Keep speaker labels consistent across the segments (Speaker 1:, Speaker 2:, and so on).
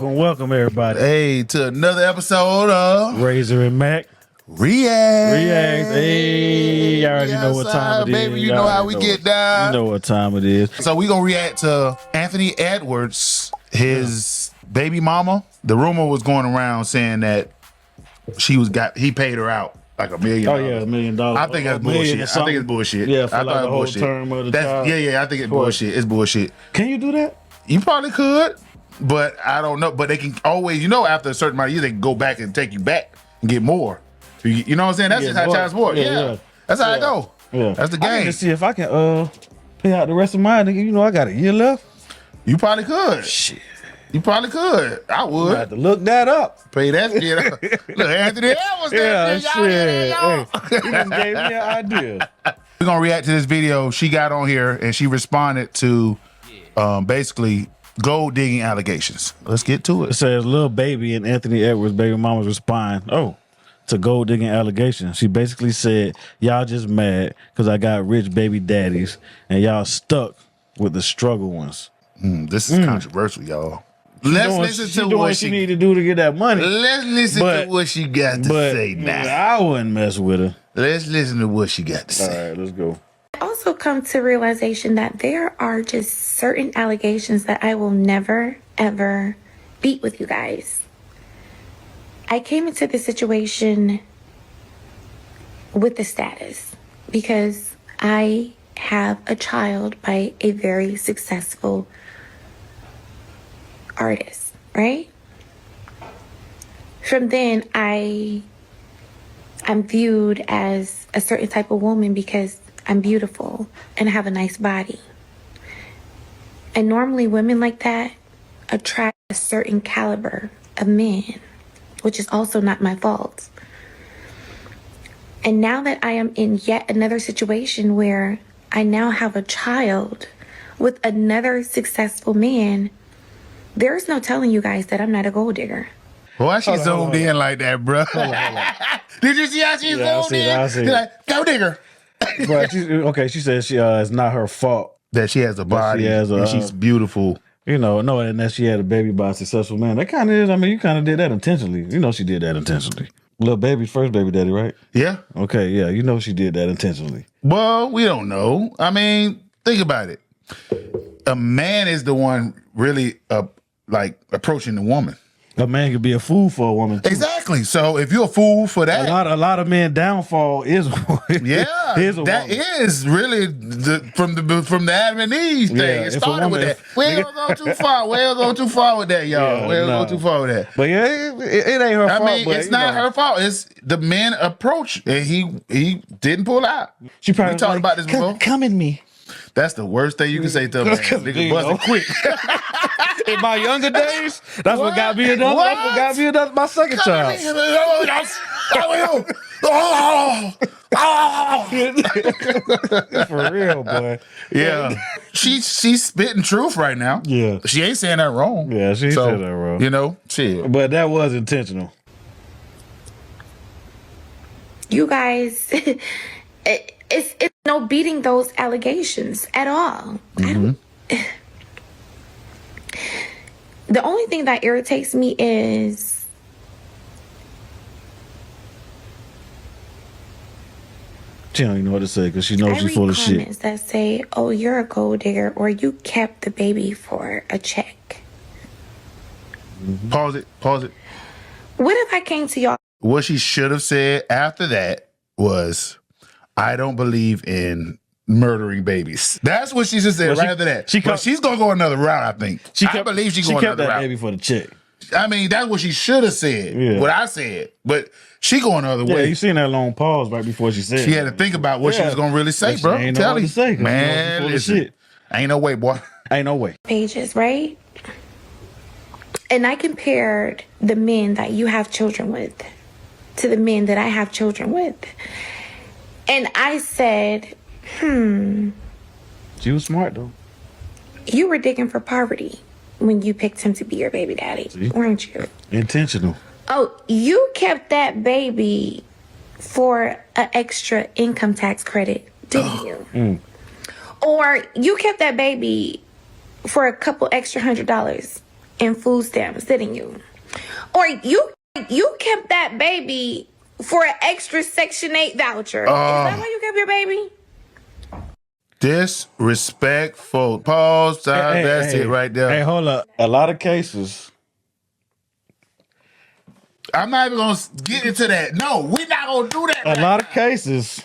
Speaker 1: Welcome everybody.
Speaker 2: Hey, to another episode of
Speaker 1: Razor and Mac
Speaker 2: React.
Speaker 1: Hey, you already know what time it is.
Speaker 2: Baby, you know how we get down.
Speaker 1: You know what time it is.
Speaker 2: So we gonna react to Anthony Edwards, his baby mama. The rumor was going around saying that he paid her out like $1 million.
Speaker 1: Oh yeah, $1 million.
Speaker 2: I think that's bullshit. I think it's bullshit.
Speaker 1: Yeah, for
Speaker 2: I
Speaker 1: like
Speaker 2: thought
Speaker 1: the
Speaker 2: it
Speaker 1: whole
Speaker 2: bullshit.
Speaker 1: term of the child.
Speaker 2: Yeah, I think it's bullshit. It's bullshit.
Speaker 1: Can you do that?
Speaker 2: You probably could, but I don't know. But they can always, after a certain amount of years, they can go back and take you back and get more. You know what I'm saying? That's just how child support. Yeah. That's how it go.
Speaker 1: Yeah.
Speaker 2: That's the game.
Speaker 1: I need to see if I can pay out the rest of mine. I got a year left.
Speaker 2: You probably could.
Speaker 1: Shit.
Speaker 2: You probably could. I would.
Speaker 1: I have to look that up.
Speaker 2: Pay that shit. Look, Anthony Edwards.
Speaker 1: Yeah,
Speaker 2: shit.
Speaker 1: Hey, he just gave me an idea.
Speaker 2: We're going to react to this video. She got on here and she responded to basically gold digging allegations. Let's get to
Speaker 1: It
Speaker 2: it.
Speaker 1: says Lil Baby and Anthony Edwards' baby mama's respond. To gold digging allegations. She basically said, y'all just mad because I got rich baby daddies and y'all stuck with the struggle ones.
Speaker 2: This is controversial, y'all. Let's listen to what
Speaker 1: she need to do to get that money.
Speaker 2: Let's listen to what she got to say now.
Speaker 1: I wouldn't mess with her.
Speaker 2: Let's listen to what she got to
Speaker 1: All
Speaker 2: say.
Speaker 1: right, let's go.
Speaker 3: I also come to realization that there are just certain allegations that I will never, ever beat with you guys. I came into this situation with the status because I have a child by a very successful artist, right? From then, I'm viewed as a certain type of woman because I'm beautiful and I have a nice body. And normally women like that attract a certain caliber of men, which is also not my fault. And now that I am in yet another situation where I now have a child with another successful man, there's no telling you guys that I'm not a gold digger.
Speaker 2: Why she zoomed in like that, bro? Did you see how she zoomed in?
Speaker 1: I see.
Speaker 2: She's like, go digger.
Speaker 1: But she says it's not her fault.
Speaker 2: That she has a body and she's beautiful.
Speaker 1: And that she had a baby by a successful man. That kind of is, you kind of did that intentionally. She did that intentionally. Lil Baby's first baby daddy, right?
Speaker 2: Yeah.
Speaker 1: Okay, yeah, she did that intentionally.
Speaker 2: Well, we don't know. Think about it. A man is the one really approaching the woman.
Speaker 1: A man could be a fool for a woman too.
Speaker 2: Exactly. So if you're a fool for that,
Speaker 1: a lot of men downfall is
Speaker 2: that is really from the Adam and Eve thing. It started with that. We ain't gonna go too far. We ain't gonna go too far with that, y'all. We ain't gonna go too far with that.
Speaker 1: But yeah, it ain't her fault. But,
Speaker 2: it's not her fault. It's the men approach, and he didn't pull out.
Speaker 1: She probably
Speaker 2: talked about this before.
Speaker 1: Come in me.
Speaker 2: That's the worst thing you can say to a man. Nigga bust it quick.
Speaker 1: In my younger days, that's what got me another. That's what got me another. My second child. For real, boy.
Speaker 2: Yeah, she's spitting truth right now.
Speaker 1: Yeah,
Speaker 2: she ain't saying that wrong.
Speaker 1: Yeah, she said that wrong.
Speaker 2: Shit.
Speaker 1: But that was intentional.
Speaker 3: You guys, it's no beating those allegations at all. The only thing that irritates me is
Speaker 1: she don't even know what to say because she knows she's full of shit.
Speaker 3: Comments that say, "Oh, you're a gold digger," or "You kept the baby for a check."
Speaker 2: Pause it.
Speaker 3: What if I came to y'all?
Speaker 2: What she should have said after that was, "I don't believe in murdering babies." That's what she just said right after that. She's gonna go another route, I think. I believe she's going another route.
Speaker 1: She kept that baby for the check.
Speaker 2: That's what she should have said. What I said, but she going another way.
Speaker 1: Yeah, you seen that long pause right before she said.
Speaker 2: She had to think about what she was gonna really say, bro.
Speaker 1: Ain't know what to say,
Speaker 2: man. Listen, ain't no way, boy.
Speaker 1: Ain't no way.
Speaker 3: Pages, right? And I compared the men that you have children with to the men that I have children with, and I said,
Speaker 1: She was smart though.
Speaker 3: You were digging for poverty when you picked him to be your baby daddy, weren't you?
Speaker 1: Intentional.
Speaker 3: Oh, you kept that baby for an extra income tax credit, didn't you? Or you kept that baby for a couple extra $100 in food stamps, didn't you? Or you kept that baby for an extra Section 8 voucher. Is that why you kept your baby?
Speaker 2: Disrespectful. Pause. That's it right there.
Speaker 1: Hey, hold up. A lot of cases.
Speaker 2: I'm not even going to get into that. No, we're not going to do that.
Speaker 1: A lot of cases.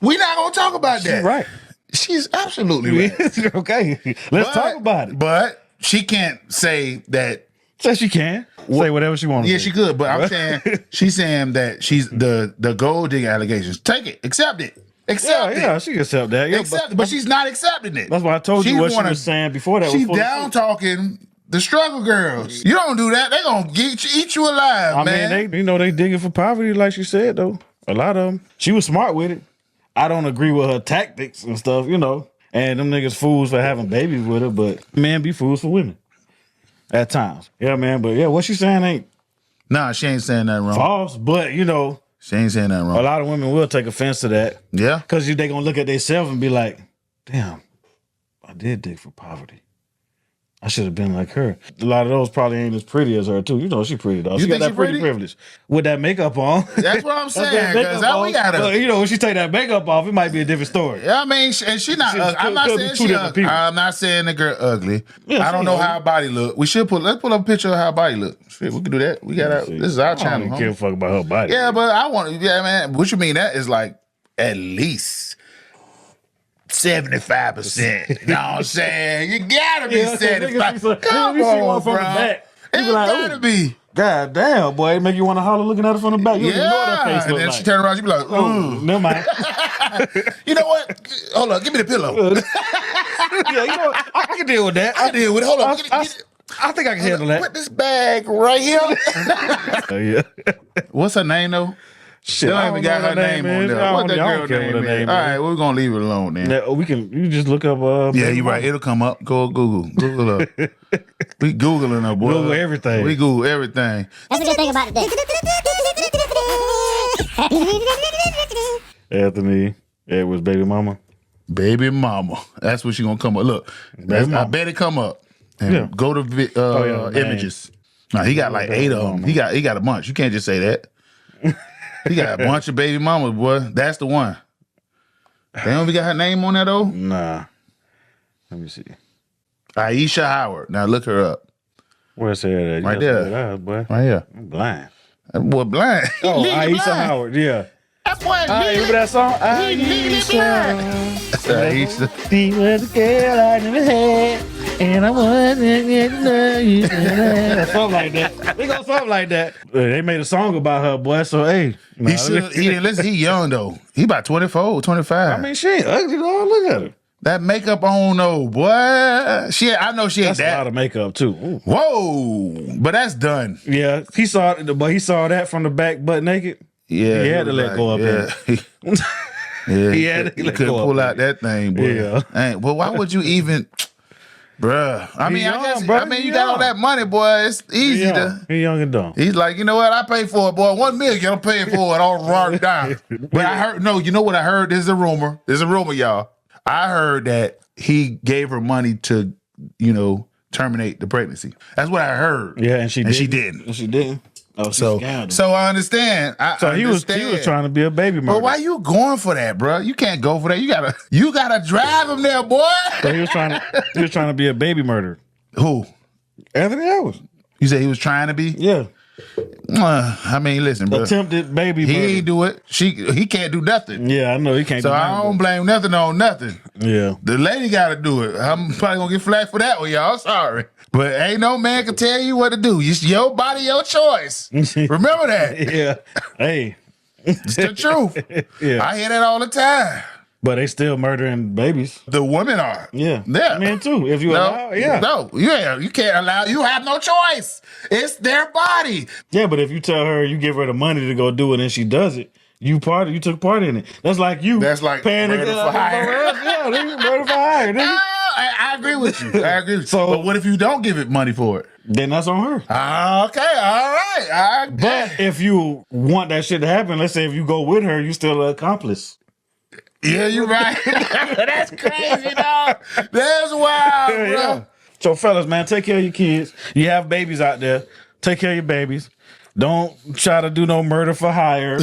Speaker 2: We're not going to talk about that.
Speaker 1: She's right.
Speaker 2: She's absolutely right.
Speaker 1: Okay. Let's talk about it.
Speaker 2: But she can't say that.
Speaker 1: So she can. Say whatever she wants.
Speaker 2: Yeah, she could. But I'm saying, she's saying that she's the gold digger allegations. Take it. Accept it. Accept it.
Speaker 1: Yeah, she can accept that. Yeah,
Speaker 2: accept it. But she's not accepting it.
Speaker 1: That's why I told you what she was saying before that.
Speaker 2: She's down talking the struggle girls. You don't do that. They're going to eat you alive, man.
Speaker 1: I mean, they digging for poverty, like she said, though. A lot of them. She was smart with it. I don't agree with her tactics and stuff, And them niggas fools for having babies with her, but men be fools for women. At times. Yeah, man. But yeah, what she saying ain't.
Speaker 2: Nah, she ain't saying nothing wrong.
Speaker 1: False, but
Speaker 2: she ain't saying nothing wrong.
Speaker 1: A lot of women will take offense to that.
Speaker 2: Yeah.
Speaker 1: Because they going to look at themselves and be like, damn, I did dig for poverty. I should have been like her. A lot of those probably ain't as pretty as her, too. She pretty, though. She got that pretty privilege. With that makeup on.
Speaker 2: That's what I'm saying. Because we got her.
Speaker 1: When she take that makeup off, it might be a different story.
Speaker 2: Yeah, I mean, and she not ugly. I'm not saying the girl ugly. Yeah, I don't know how her body look. Let's pull up a picture of how her body look. Shit, we can do that. We got this is our channel.
Speaker 1: I don't give a fuck about her body.
Speaker 2: Yeah, but man, what you mean? That is like at least 75%. You know what I'm saying? You gotta be 75%. Come on, bro. It gotta be.
Speaker 1: God damn, boy, it make you want to holler looking at her from the back. You know what her face
Speaker 2: and then she turn around, she be like,
Speaker 1: oh, never mind.
Speaker 2: You know what? Hold on, give me the pillow.
Speaker 1: Yeah, I can deal with that.
Speaker 2: I deal with it. Hold on.
Speaker 1: I think I can handle that.
Speaker 2: Put this bag right here.
Speaker 1: Yeah.
Speaker 2: What's her name, though?
Speaker 1: Shit,
Speaker 2: they don't even got her name on there. What that girl name is? All right, we're gonna leave it alone then.
Speaker 1: Yeah, you just look up.
Speaker 2: Yeah, you're right. It'll come up. Go Google up. We Googling her, boy.
Speaker 1: Google everything.
Speaker 2: We Google everything.
Speaker 4: That's a good thing about it.
Speaker 1: Anthony Edwards, baby mama.
Speaker 2: Baby mama. That's what she gonna come up. Look, I bet it come up. And go to images. Now he got like 8 of them. He got a bunch. You can't just say that. He got a bunch of baby mamas, boy. That's the one. They don't even got her name on there, though?
Speaker 1: Nah. Let me see.
Speaker 2: Aisha Howard. Now look her up.
Speaker 1: Where's her at?
Speaker 2: Right there.
Speaker 1: Boy.
Speaker 2: Right here.
Speaker 1: I'm blind.
Speaker 2: That boy blind.
Speaker 1: Oh, Aisha Howard. Yeah.
Speaker 2: That boy
Speaker 1: remember that song?
Speaker 2: Aisha. Aisha.
Speaker 1: She was a girl I never had, and I wasn't getting you. Something like that. They go something like that. They made a song about her, boy. So hey,
Speaker 2: he didn't listen. He young though. He about 24, 25.
Speaker 1: I mean, she ain't ugly though. Look at her.
Speaker 2: That makeup on though, boy. I know she ain't
Speaker 1: that's a lot of makeup too. Ooh.
Speaker 2: Whoa, but that's done.
Speaker 1: Yeah, he saw that from the back, butt naked.
Speaker 2: Yeah,
Speaker 1: he had to let go of it.
Speaker 2: Yeah,
Speaker 1: he had to
Speaker 2: let go. Couldn't pull out that thing, boy. Yeah. Well, why would you even, bruh? I mean, you got all that money, boy. It's easy to.
Speaker 1: He young and dumb.
Speaker 2: He's like, you know what? I paid for it, boy. $1 million. I'm paying for it. All right down. But I heard. No, you know what I heard? There's a rumor. Y'all. I heard that he gave her money to, terminate the pregnancy. That's what I heard.
Speaker 1: Yeah, and she
Speaker 2: didn't.
Speaker 1: And she didn't. Oh,
Speaker 2: so I understand.
Speaker 1: He was trying to be a baby mother.
Speaker 2: But why you going for that, bro? You can't go for that. You gotta drive him there, boy.
Speaker 1: So he was trying to be a baby murderer.
Speaker 2: Who?
Speaker 1: Anthony Edwards.
Speaker 2: You said he was trying to be?
Speaker 1: Yeah.
Speaker 2: I mean, listen, bro.
Speaker 1: Attempted baby murder.
Speaker 2: He ain't do it. He can't do nothing.
Speaker 1: Yeah, I know he can't.
Speaker 2: So I don't blame nothing on nothing.
Speaker 1: Yeah.
Speaker 2: The lady got to do it. I'm probably gonna get flack for that one, y'all. Sorry. But ain't no man can tell you what to do. It's your body, your choice. Remember that.
Speaker 1: Yeah. Hey.
Speaker 2: It's the truth.
Speaker 1: Yeah.
Speaker 2: I hear that all the time.
Speaker 1: But they still murdering babies.
Speaker 2: The women are.
Speaker 1: Yeah. Men too. If you allow, yeah.
Speaker 2: No, you can't allow. You have no choice. It's their body.
Speaker 1: Yeah, but if you tell her, you give her the money to go do it and she does it, you took part in it. That's like you.
Speaker 2: That's like
Speaker 1: paying
Speaker 2: murder for hire.
Speaker 1: Yeah, murder for hire.
Speaker 2: I agree with you. So, but what if you don't give it money for it?
Speaker 1: Then that's on her.
Speaker 2: Okay, all right.
Speaker 1: But if you want that shit to happen, let's say if you go with her, you still an accomplice.
Speaker 2: Yeah, you're right. That's crazy, dog. That's wild, bro.
Speaker 1: Yeah. So, fellas, man, take care of your kids. You have babies out there. Take care of your babies. Don't try to do no murder for hire.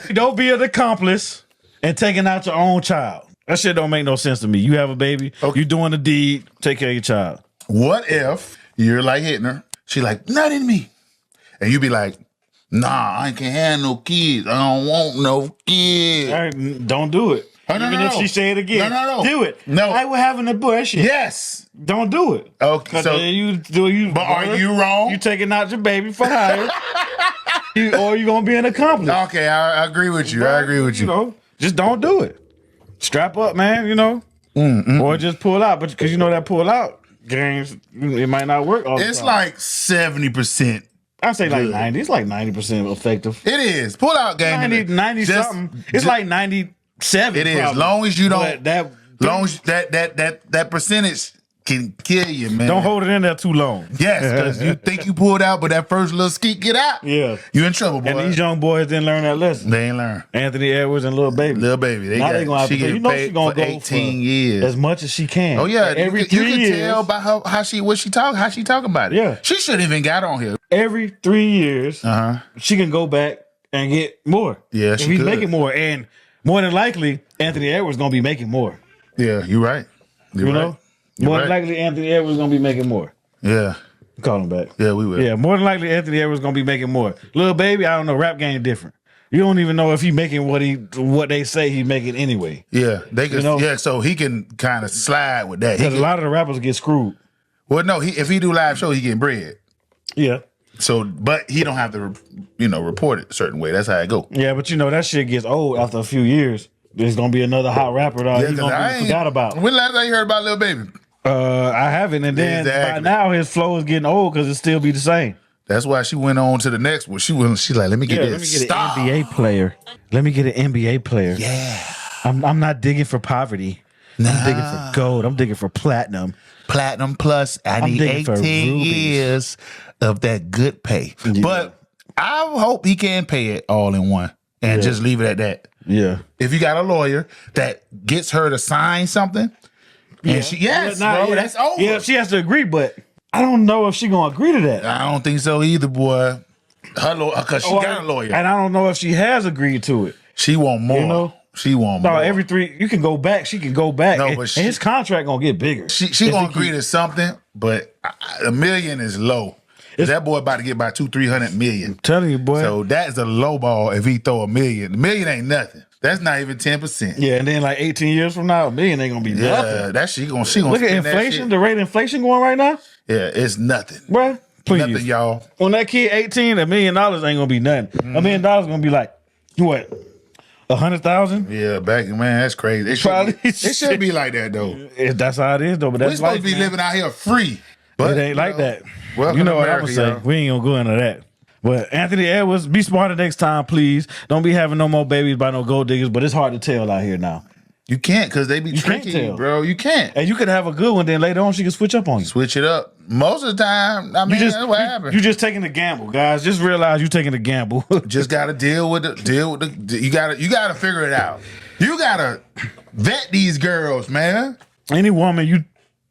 Speaker 1: Don't be an accomplice and taking out your own child. That shit don't make no sense to me. You have a baby. Okay. You doing the deed. Take care of your child.
Speaker 2: What if you're like hitting her? She like, not in me. And you be like, nah, I can't have no kids. I don't want no kids.
Speaker 1: Right, don't do it.
Speaker 2: Oh, no,
Speaker 1: Even if she say it again.
Speaker 2: No.
Speaker 1: Do it.
Speaker 2: No.
Speaker 1: I was having a abortion.
Speaker 2: Yes.
Speaker 1: Don't do it.
Speaker 2: Okay. So but are you wrong?
Speaker 1: You taking out your baby for hire. Or you gonna be an accomplice.
Speaker 2: Okay, I agree with you. I agree with you.
Speaker 1: You know, just don't do it. Strap up, man, you know. Or just pull out. But because you know that pull out games, it might not work all the time.
Speaker 2: It's like 70%.
Speaker 1: I say like 90. It's like 90% effective.
Speaker 2: It is. Pull out game.
Speaker 1: 90 something. It's like 97.
Speaker 2: It is.
Speaker 1: Probably.
Speaker 2: Long as you don't
Speaker 1: But
Speaker 2: long as that percentage can kill you, man.
Speaker 1: Don't hold it in there too long.
Speaker 2: Yes, because you think you pulled out, but that first little skeet get out.
Speaker 1: Yeah.
Speaker 2: You in trouble, boy.
Speaker 1: And these young boys didn't learn that lesson.
Speaker 2: They ain't learn.
Speaker 1: Anthony Edwards and Lil Baby.
Speaker 2: Lil Baby. They gonna have to
Speaker 1: you know she's gonna
Speaker 2: for
Speaker 1: go
Speaker 2: 18 years.
Speaker 1: As much as she can.
Speaker 2: Oh yeah.
Speaker 1: Every
Speaker 2: you
Speaker 1: 3
Speaker 2: can
Speaker 1: years.
Speaker 2: tell by how she talking about it.
Speaker 1: Yeah.
Speaker 2: She shouldn't even got on here.
Speaker 1: Every 3 years, she can go back and get more.
Speaker 2: Yeah,
Speaker 1: if
Speaker 2: she
Speaker 1: he's
Speaker 2: could.
Speaker 1: making more. And more than likely, Anthony Edwards gonna be making more.
Speaker 2: Yeah, you're right.
Speaker 1: You know? More than likely, Anthony Edwards is going to be making more.
Speaker 2: Yeah.
Speaker 1: Call him back.
Speaker 2: Yeah, we will.
Speaker 1: Yeah, more than likely, Anthony Edwards is going to be making more. Lil Baby, I don't know. Rap game different. You don't even know if he making what they say he's making anyway.
Speaker 2: Yeah, they can.
Speaker 1: You know?
Speaker 2: Yeah, so he can kind of slide with that.
Speaker 1: Because a lot of the rappers get screwed.
Speaker 2: Well, no, if he do live show, he getting bread.
Speaker 1: Yeah.
Speaker 2: So, but he don't have to, report it a certain way. That's how it go.
Speaker 1: Yeah, but that shit gets old after a few years. There's going to be another hot rapper that he's going to be forgot about.
Speaker 2: When last time you heard about Lil Baby?
Speaker 1: I haven't, and then by now his flow is getting old because it still be the same.
Speaker 2: That's why she went on to the next one. She's like, let me get this.
Speaker 1: Let me get an NBA player. Let me get an NBA player.
Speaker 2: Yeah.
Speaker 1: I'm not digging for poverty.
Speaker 2: Nah.
Speaker 1: I'm digging for gold. I'm digging for platinum.
Speaker 2: Platinum plus. I need 18 years of that good pay. Yeah. But I hope he can pay it all in one and just leave it at that.
Speaker 1: Yeah.
Speaker 2: If you got a lawyer that gets her to sign something, and that's over.
Speaker 1: Yeah, she has to agree, but I don't know if she gonna agree to that.
Speaker 2: I don't think so either, boy. Her lawyer, because she got a lawyer,
Speaker 1: and I don't know if she has agreed to it.
Speaker 2: She want more.
Speaker 1: You know?
Speaker 2: She want more.
Speaker 1: No, every 3 you can go back. She can go back.
Speaker 2: No,
Speaker 1: and
Speaker 2: but
Speaker 1: his contract gonna get bigger.
Speaker 2: She gonna agree to something, but $1 million is low. That boy about to get about 200-300 million.
Speaker 1: I'm telling you, boy.
Speaker 2: So that's a low ball if he throw $1 million. $1 million ain't nothing. That's not even 10%.
Speaker 1: Yeah, and then like 18 years from now, $1 million ain't gonna be nothing.
Speaker 2: Yeah, that she gonna
Speaker 1: look at inflation. The rate of inflation going right now.
Speaker 2: Yeah, it's nothing,
Speaker 1: bruh. Please,
Speaker 2: nothing, y'all.
Speaker 1: When that kid 18, $1 million ain't gonna be nothing. $1 million gonna be like what? 100,000?
Speaker 2: Yeah, man, that's crazy. It should be like that though.
Speaker 1: That's how it is though. But that's
Speaker 2: we're supposed to be living out here free. But
Speaker 1: it ain't like that.
Speaker 2: Welcome
Speaker 1: you know
Speaker 2: to
Speaker 1: what
Speaker 2: America,
Speaker 1: I'm saying?
Speaker 2: y'all.
Speaker 1: We ain't gonna go into that. But Anthony Edwards, be smarter next time, please. Don't be having no more babies by no gold diggers. But it's hard to tell out here now.
Speaker 2: You can't because they be tricking you, bro. You can't.
Speaker 1: And you could have a good one, then later on she can switch up on you.
Speaker 2: Switch it up. Most of the time, I mean, that's what happens.
Speaker 1: You just taking a gamble, guys. Just realize you taking a gamble.
Speaker 2: Just gotta deal with the. You gotta figure it out. You gotta vet these girls, man.
Speaker 1: Any woman you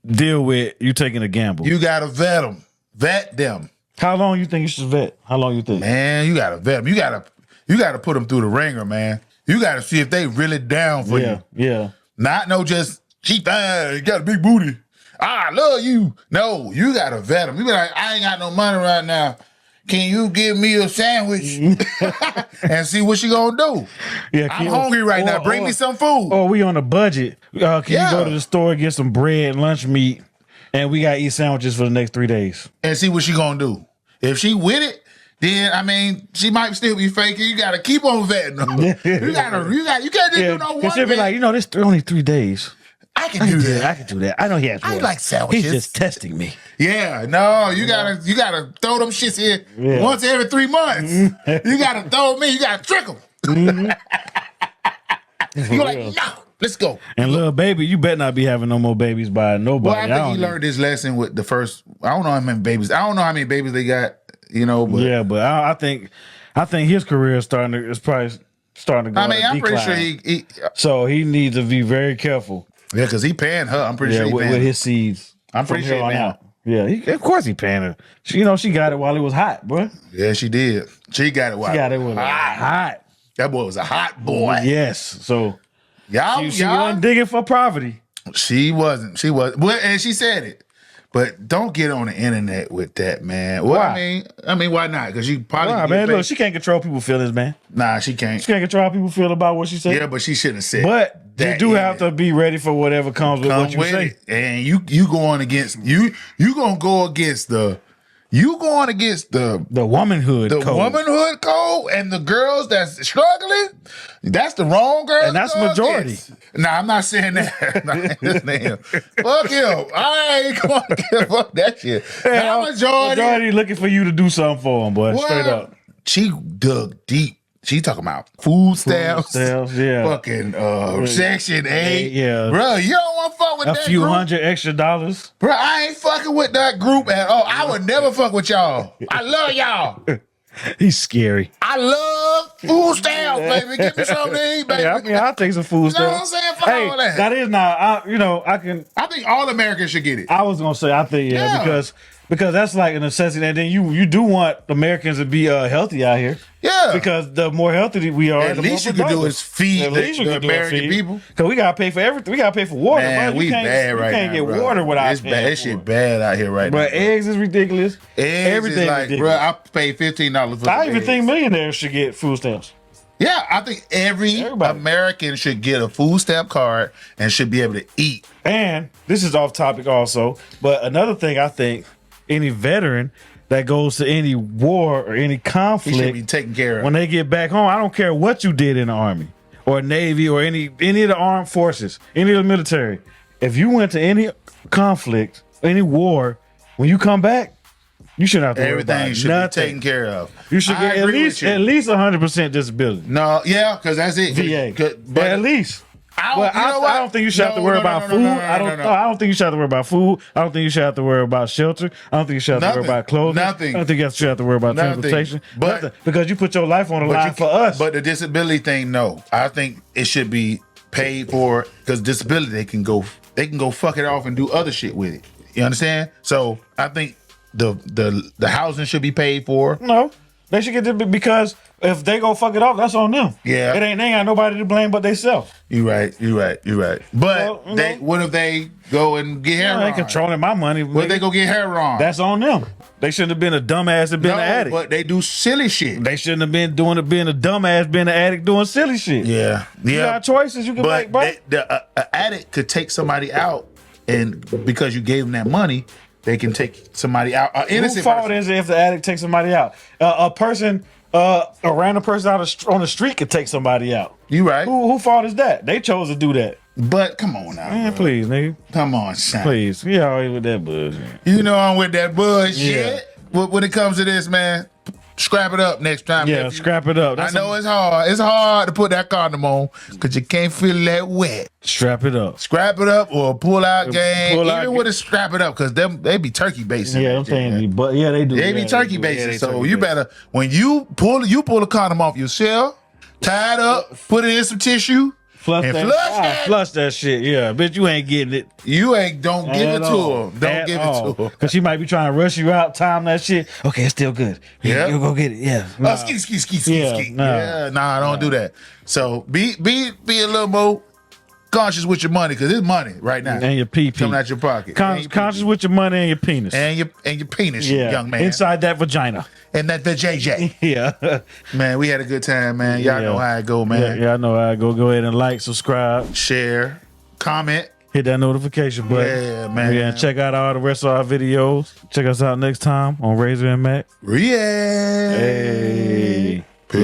Speaker 1: deal with, you taking a gamble.
Speaker 2: You gotta vet them.
Speaker 1: How long you think you should vet? How long you think?
Speaker 2: Man, you gotta vet them. You gotta put them through the ringer, man. You gotta see if they really down for you.
Speaker 1: Yeah.
Speaker 2: Not just she fine, got a big booty. I love you. No, you gotta vet them. You be like, I ain't got no money right now. Can you give me a sandwich and see what she gonna do? Yeah, I'm hungry right now. Bring me some food.
Speaker 1: Oh, we on a budget. Can you go to the store, get some bread and lunch meat, and we gotta eat sandwiches for the next 3 days?
Speaker 2: And see what she gonna do. If she with it, then I mean, she might still be faking. You gotta keep on vetting them. You can't just do no one.
Speaker 1: She'll be like, this only 3 days.
Speaker 2: I can do that.
Speaker 1: I can do that. I know he has.
Speaker 2: I like sandwiches.
Speaker 1: He's just testing me.
Speaker 2: Yeah, no, you gotta throw them shits here once every 3 months. You gotta throw me. You gotta trick them. You're like, no, let's go.
Speaker 1: And little baby, you better not be having no more babies by nobody.
Speaker 2: Well, I think he learned this lesson with the first. I don't know how many babies. I don't know how many babies they got. But
Speaker 1: I think his career is probably starting to go.
Speaker 2: I mean, I'm pretty sure he.
Speaker 1: So he needs to be very careful.
Speaker 2: Yeah, because he paying her. I'm pretty sure he
Speaker 1: with
Speaker 2: paying
Speaker 1: his seeds.
Speaker 2: I'm pretty sure he paying her.
Speaker 1: Yeah, of course he paying her. She got it while it was hot, bro.
Speaker 2: Yeah, she did. She got it while
Speaker 1: She got it when hot.
Speaker 2: That boy was a hot boy.
Speaker 1: Yes. So
Speaker 2: y'all
Speaker 1: wasn't digging for poverty.
Speaker 2: She wasn't. She was. Well, and she said it. But don't get on the internet with that, man. Well,
Speaker 1: why?
Speaker 2: I mean, why not? Because you probably
Speaker 1: man. Look, she can't control people's feelings, man.
Speaker 2: Nah, she can't.
Speaker 1: She can't control how people feel about what she said.
Speaker 2: Yeah, but she shouldn't have said.
Speaker 1: But you do have to be ready for whatever comes with what you say.
Speaker 2: It. And you going against you gonna go against the
Speaker 1: womanhood
Speaker 2: code and the girls that's struggling. That's the wrong girl.
Speaker 1: And that's majority.
Speaker 2: Nah, I'm not saying that. Fuck him. I ain't going to fuck that shit. Now majority
Speaker 1: looking for you to do something for him, boy. Well, straight up.
Speaker 2: She dug deep. She talking about food stamps,
Speaker 1: yeah.
Speaker 2: Fucking Section 8.
Speaker 1: Yeah.
Speaker 2: Bro, you don't want to fuck with that
Speaker 1: A few
Speaker 2: group.
Speaker 1: $100 extra.
Speaker 2: Bro, I ain't fucking with that group at all. I would never fuck with y'all. I love y'all.
Speaker 1: He's scary.
Speaker 2: I love food stamps, baby. Give me something to eat, baby.
Speaker 1: Yeah, I mean, I'll take some food stamps.
Speaker 2: You know what I'm saying? Fuck all that.
Speaker 1: That is not,
Speaker 2: I think all Americans should get it.
Speaker 1: I was going to say, I think, because that's like a necessity. And then you do want Americans to be healthy out here.
Speaker 2: Yeah.
Speaker 1: Because the more healthy we are,
Speaker 2: at
Speaker 1: the
Speaker 2: least
Speaker 1: more
Speaker 2: you can do is feed the American people.
Speaker 1: Because we got to pay for everything. We got to pay for water.
Speaker 2: Man,
Speaker 1: bro.
Speaker 2: we bad right now.
Speaker 1: You can't get
Speaker 2: bro.
Speaker 1: water without
Speaker 2: it's bad. That shit bad out here right now.
Speaker 1: But eggs is ridiculous.
Speaker 2: Everything is like, ridiculous. Bro, I paid $15 for
Speaker 1: I even think millionaires should get food stamps.
Speaker 2: Yeah, I think everybody. American should get a food stamp card and should be able to eat.
Speaker 1: And this is off topic also, but another thing I think, any veteran that goes to any war or any conflict,
Speaker 2: he should be taken care of.
Speaker 1: When they get back home, I don't care what you did in the Army or Navy or any of the armed forces, any of the military. If you went to any conflict, any war, when you come back, you shouldn't have to worry about
Speaker 2: everything should
Speaker 1: nothing.
Speaker 2: be taken care of.
Speaker 1: You should get at least 100% disability.
Speaker 2: No, yeah, because that's it.
Speaker 1: VA, but at least. I don't think you should have to worry about food. I don't think you should have to worry about food. I don't think you should have to worry about shelter. I don't think you should have to worry about clothing.
Speaker 2: Nothing.
Speaker 1: I don't think you should have to worry about transportation.
Speaker 2: But
Speaker 1: because you put your life on the line for us.
Speaker 2: But the disability thing, no. I think it should be paid for because disability they can go fuck it off and do other shit with it. You understand? So I think the housing should be paid for.
Speaker 1: No. They should get it because if they go fuck it off, that's on them.
Speaker 2: Yeah.
Speaker 1: They ain't got nobody to blame but themselves.
Speaker 2: You're right. But what if they go and get hair
Speaker 1: They
Speaker 2: on?
Speaker 1: controlling my money.
Speaker 2: What if they go get hair on?
Speaker 1: That's on them. They shouldn't have been a dumbass and been an addict.
Speaker 2: But they do silly shit.
Speaker 1: They shouldn't have been being a dumbass, being an addict, doing silly shit.
Speaker 2: Yeah.
Speaker 1: You got choices you can make, bro.
Speaker 2: The addict could take somebody out, and because you gave them that money, they can take somebody out.
Speaker 1: Whose fault is it if the addict takes somebody out? A random person on the street could take somebody out.
Speaker 2: You right.
Speaker 1: Who fault is that? They chose to do that.
Speaker 2: But come on now,
Speaker 1: man,
Speaker 2: bro.
Speaker 1: please, nigga.
Speaker 2: Come on, son.
Speaker 1: Please, we always with that bullshit.
Speaker 2: You know I'm with that bullshit. Yeah. When it comes to this, man, scrap it up next time.
Speaker 1: Yeah, scrap it up.
Speaker 2: I know it's hard. It's hard to put that condom on because you can't feel that wet.
Speaker 1: Strap it up.
Speaker 2: Scrap it up or pull out game. Even with a strap it up because they be turkey basing.
Speaker 1: Yeah, I'm saying you, but yeah, they do.
Speaker 2: They be turkey basing. So you better when you pull a condom off yourself, tie it up, put it in some tissue.
Speaker 1: Flush that shit. Yeah, bitch, you ain't getting it.
Speaker 2: Don't give it to him. Don't give it to him.
Speaker 1: Because she might be trying to rush you out, time that shit. Okay, it's still good.
Speaker 2: Yeah.
Speaker 1: You go get it. Yeah.
Speaker 2: Nah. Ski. Yeah, don't do that. So be a little more conscious with your money because it's money right now.
Speaker 1: And your pee
Speaker 2: coming out your pocket.
Speaker 1: Conscious with your money and your penis.
Speaker 2: And your penis, young man.
Speaker 1: Inside that vagina.
Speaker 2: And that the JJ.
Speaker 1: Yeah.
Speaker 2: Man, we had a good time, man. Y'all know how it go, man.
Speaker 1: Yeah, I know how it go. Go ahead and like, subscribe,
Speaker 2: share, comment.
Speaker 1: Hit that notification button.
Speaker 2: Yeah, man.
Speaker 1: Yeah, and check out all the rest of our videos. Check us out next time on Razor and Mac.
Speaker 2: Yeah.
Speaker 1: Hey.
Speaker 2: Peace.